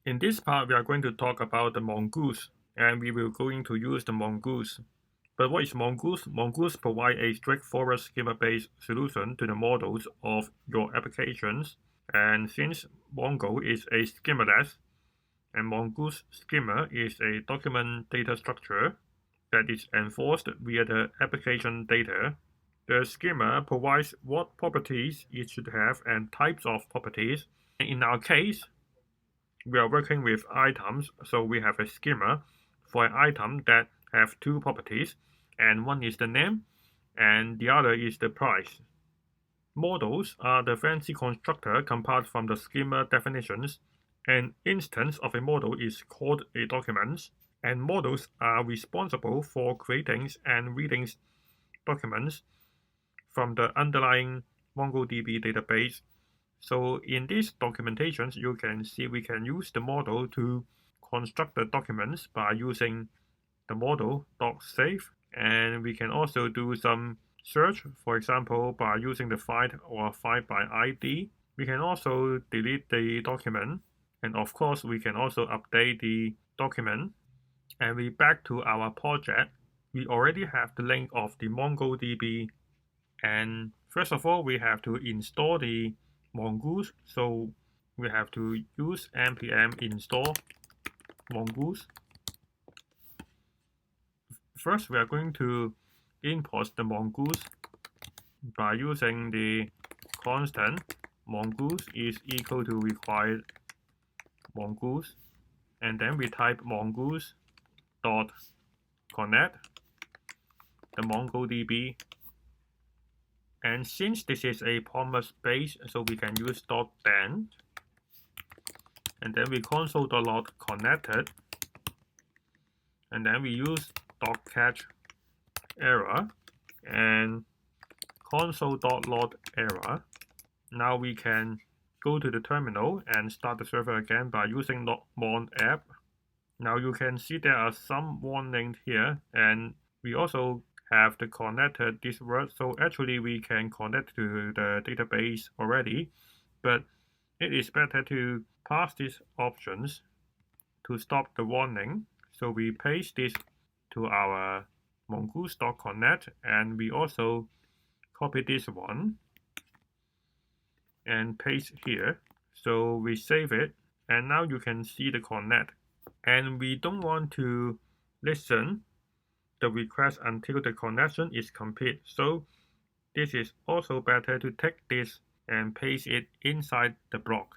In this part, we are going to talk about the Mongoose, and we will going to use the Mongoose. But what is Mongoose? Mongoose provides a straightforward schema-based solution to the models of your applications. And since Mongo is a schemaless, and Mongoose schema is a document data structure that is enforced via the application data, the schema provides what properties it should have and types of properties. In our case, we are working with items, so we have a schema for an item that have two properties, and one is the name and the other is the price. Models are the fancy constructor compiled from the schema definitions. An instance of a model is called a document, and models are responsible for creating and reading documents from the underlying MongoDB database. So in these documentations, you can see we can use the model to construct the documents by using the model.save, and we can also do some search, for example, by using the find or find by ID. We can also delete the document, and of course, we can also update the document. And we back to our project. We already have the link of the MongoDB, and first of all, we have to install the Mongoose. So we have to use npm install Mongoose. First, we are going to import the Mongoose by using the constant Mongoose is equal to required Mongoose, and then we type mongoose dot connect the MongoDB. And since this is a promise base, so we can use .then, and then we console.log connected, and then we use .catch error and console.log error. Now we can go to the terminal and start the server again by using .mon app. Now you can see there are some warnings here, and we also have the connected this word. So actually we can connect to the database already, but it is better to pass these options to stop the warning. So we paste this to our mongoose.connect, and we also copy this one and paste here. So we save it, and now you can see the connect. And we don't want to listen the request until the connection is complete. So this is also better to take this and paste it inside the block.